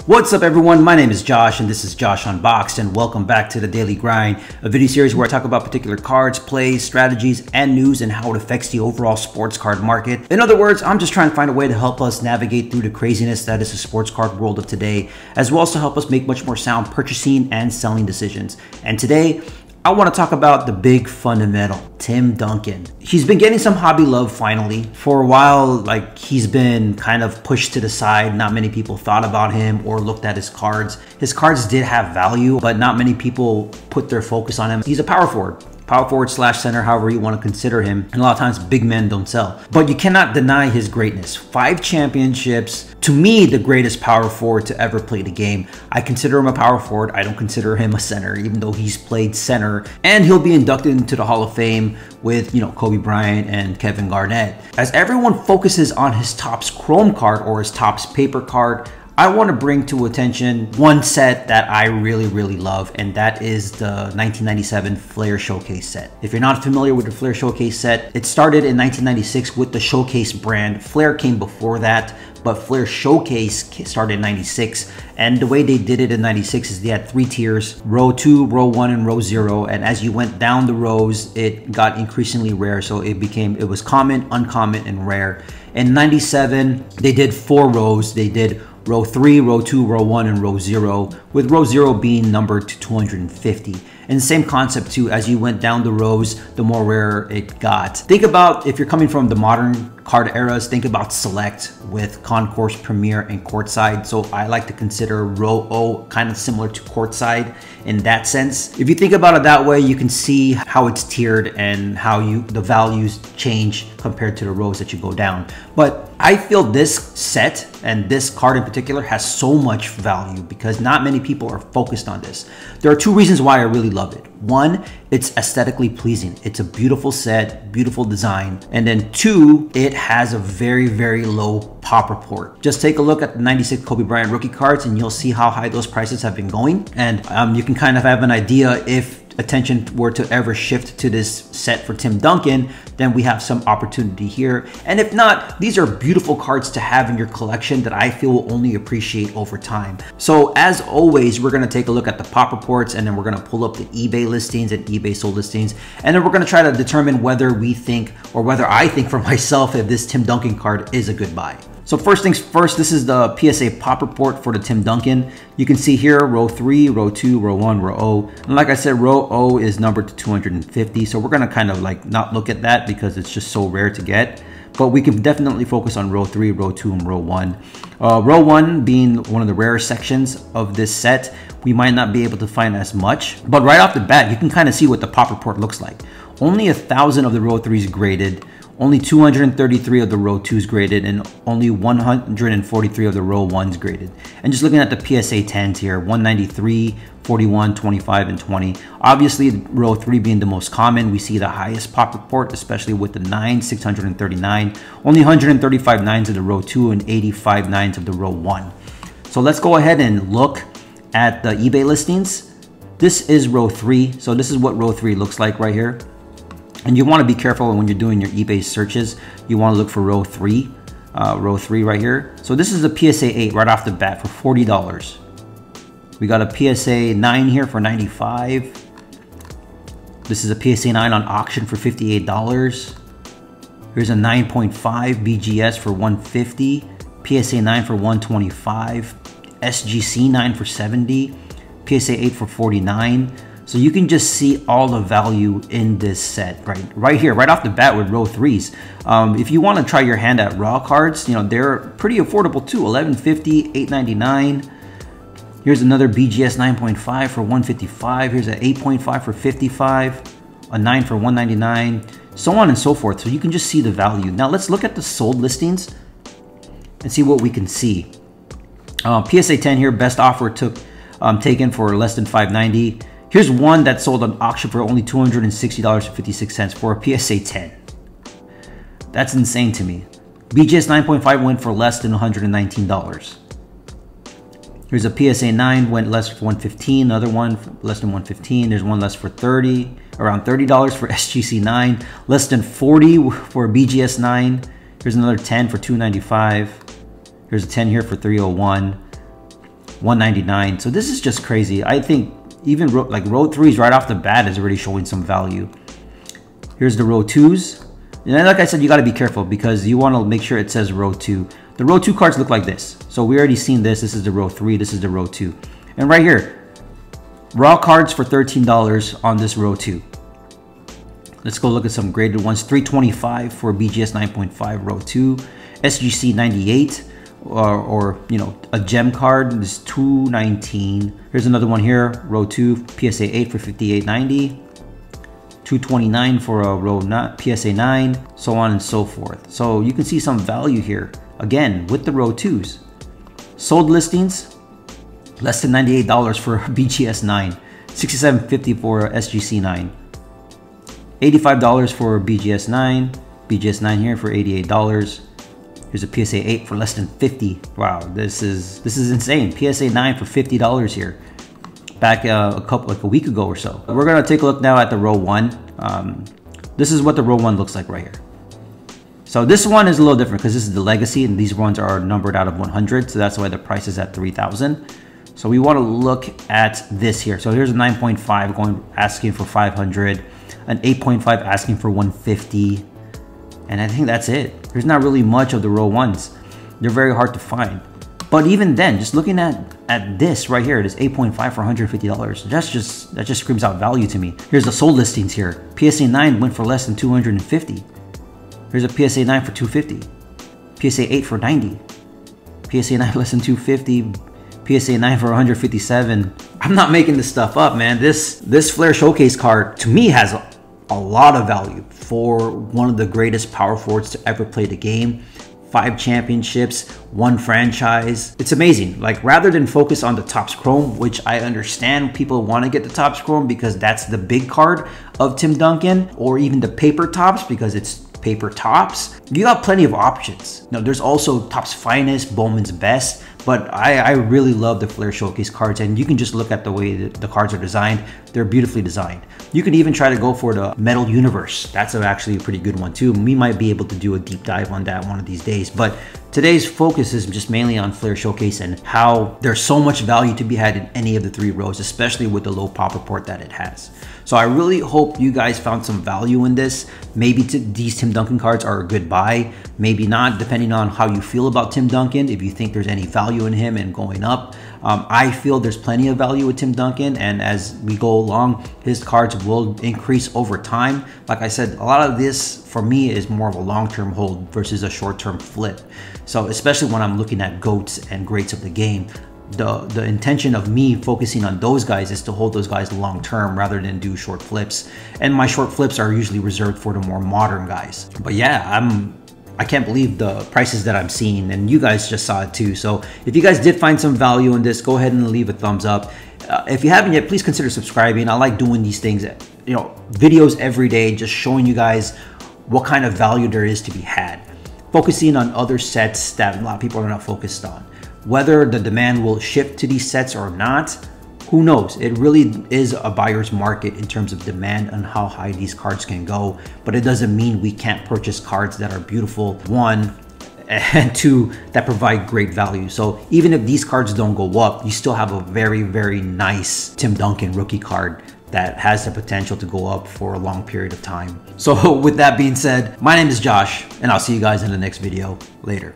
What's up everyone, my name is Josh and this is Josh Unboxed, and welcome back to the Daily Grind, a video series where I talk about particular cards, plays, strategies, and news and how it affects the overall sports card market. In other words, I'm just trying to find a way to help us navigate through the craziness that is the sports card world of today, as well as to help us make much more sound purchasing and selling decisions. And today, I want to talk about the big fundamental, Tim Duncan. He's been getting some hobby love finally. For a while, he's been kind of pushed to the side. Not many people thought about him or looked at his cards. His cards did have value, but not many people put their focus on him. He's a power forward. Power forward slash center, however you want to consider him. And a lot of times big men don't sell. But you cannot deny his greatness. 5 championships. To me, the greatest power forward to ever play the game. I consider him a power forward. I don't consider him a center, even though he's played center. And he'll be inducted into the Hall of Fame with, Kobe Bryant and Kevin Garnett. As everyone focuses on his Topps Chrome card or his Topps paper card, I want to bring to attention one set that I really love, and that is the 1997 Flair Showcase set. If you're not familiar with the Flair Showcase set, it started in 1996 with the Showcase brand. Flair came before that, but Flair Showcase started in 96. And the way they did it in 96 is they had 3 tiers, row 2, row 1, and row 0. And as you went down the rows, it got increasingly rare. So it was common, uncommon, and rare. In 97, they did 4 rows. They did row 3, row 2, row 1, and row 0, with row 0 being numbered to 250. And same concept too, as you went down the rows, the more rare it got. Think about, if you're coming from the modern card eras, think about Select with Concourse, Premier, and Courtside. So I like to consider row O kind of similar to Courtside in that sense. If you think about it that way, you can see how it's tiered and how the values change compared to the rows that you go down. But I feel this set and this card in particular has so much value because not many people are focused on this. There are 2 reasons why I really love it. 1, it's aesthetically pleasing. It's a beautiful set, beautiful design. And then 2, it has a very low pop report. Just take a look at the 96 Kobe Bryant rookie cards and you'll see how high those prices have been going. And you can kind of have an idea if attention were to ever shift to this set for Tim Duncan, then we have some opportunity here. And if not, these are beautiful cards to have in your collection that I feel will only appreciate over time. So as always, we're gonna take a look at the pop reports and then we're gonna pull up the eBay listings and eBay sold listings. And then we're gonna try to determine whether we think, or whether I think for myself, if this Tim Duncan card is a good buy. So first things first, this is the PSA pop report for the Tim Duncan. You can see here, row 3, row 2, row 1, row O. And like I said, row O is numbered to 250. So we're gonna kind of not look at that because it's just so rare to get. But we can definitely focus on row 3, row 2, and row 1. Row 1 being one of the rare sections of this set, we might not be able to find as much. But right off the bat, you can kind of see what the pop report looks like. Only 1,000 of the row 3s graded. Only 233 of the row 2s graded, and only 143 of the row 1s graded. And just looking at the PSA 10s here, 193, 41, 25, and 20. Obviously, row 3 being the most common, we see the highest pop report, especially with the 9, 639. Only 135 9s of the row 2 and 85 9s of the row 1. So let's go ahead and look at the eBay listings. This is row 3, so this is what row 3 looks like right here. And you want to be careful when you're doing your eBay searches. You want to look for row 3 right here. So this is a PSA 8 right off the bat for $40. We got a PSA 9 here for $95. This is a PSA 9 on auction for $58. Here's a 9.5 BGS for $150. PSA 9 for $125. SGC 9 for $70. PSA 8 for $49. So you can just see all the value in this set right here, right off the bat with row 3s. If you want to try your hand at raw cards, they're pretty affordable too. $11.50, $8.99. Here's another BGS 9.5 for $155. Here's an 8.5 for $55. A 9 for $199. So on and so forth. So you can just see the value. Now let's look at the sold listings and see what we can see. PSA 10 here, best offer taken for less than $590. Here's one that sold on auction for only $260.56 for a PSA 10. That's insane to me. BGS 9.5 went for less than $119. Here's a PSA 9, went less for $115. Another one less than $115. There's one less for around $30 for SGC 9. Less than $40 for BGS 9. Here's another 10 for $295. Here's a 10 here for $301. $199. So this is just crazy. I think even like row 3s right off the bat is already showing some value. Here's the row 2s. And like I said, you got to be careful because you want to make sure it says row 2. The row 2 cards look like this. So we already seen this. This is the row 3. This is the row 2. And right here, raw cards for $13 on this row 2. Let's go look at some graded ones. $325 for BGS 9.5 row 2. SGC 98 or you know, a gem card is $219. Here's another one here, row 2, PSA 8 for $58.90. $229 for a row PSA 9, so on and so forth. So you can see some value here again with the row 2s. Sold listings less than $98 for BGS 9, $67.50 for SGC 9, $85 for BGS 9, BGS 9 here for $88. Here's a PSA 8 for less than $50. Wow, this is insane. PSA 9 for $50 here. Back a week ago or so. We're gonna take a look now at the row 1. This is what the row 1 looks like right here. So this one is a little different because this is the legacy and these ones are numbered out of 100. So that's why the price is at $3,000. So we want to look at this here. So here's a 9.5 asking for 500, an 8.5 asking for 150. And I think that's it. There's not really much of the row 1s. They're very hard to find. But even then, just looking at this right here, this 8.5 for $150, that just screams out value to me. Here's the sold listings here. PSA 9 went for less than $250. Here's a PSA 9 for $250. PSA 8 for $90. PSA 9 less than $250. PSA 9 for $157. I'm not making this stuff up, man. This Flair Showcase card to me has a lot of value for one of the greatest power forwards to ever play the game. 5 championships, 1 franchise. It's amazing. Like, rather than focus on the Topps Chrome, which I understand people want to get the Topps Chrome because that's the big card of Tim Duncan, or even the paper Topps because it's paper Topps, you got plenty of options. Now, there's also Topps Finest, Bowman's Best, but I really love the Flair Showcase cards, and you can just look at the way that the cards are designed. They're beautifully designed. You can even try to go for the Metal Universe. That's actually a pretty good one too. We might be able to do a deep dive on that one of these days, but today's focus is just mainly on Flair Showcase and how there's so much value to be had in any of the 3 rows, especially with the low pop report that it has. So I really hope you guys found some value in this. Maybe these Tim Duncan cards are a good buy, maybe not, depending on how you feel about Tim Duncan. If you think there's any value in him and going up, I feel there's plenty of value with Tim Duncan, and as we go along, his cards will increase over time. Like I said, a lot of this for me is more of a long-term hold versus a short-term flip. So especially when I'm looking at GOATs and greats of the game, the intention of me focusing on those guys is to hold those guys long term rather than do short flips. And my short flips are usually reserved for the more modern guys. But yeah, I can't believe the prices that I'm seeing, and you guys just saw it too. So if you guys did find some value in this, go ahead and leave a thumbs up. If you haven't yet, please consider subscribing. I like doing these things, you know, videos every day, just showing you guys what kind of value there is to be had. Focusing on other sets that a lot of people are not focused on. Whether the demand will shift to these sets or not, who knows? It really is a buyer's market in terms of demand and how high these cards can go. But it doesn't mean we can't purchase cards that are beautiful, 1, and 2, that provide great value. So even if these cards don't go up, you still have a very, very nice Tim Duncan rookie card that has the potential to go up for a long period of time. So with that being said, my name is Josh, and I'll see you guys in the next video. Later.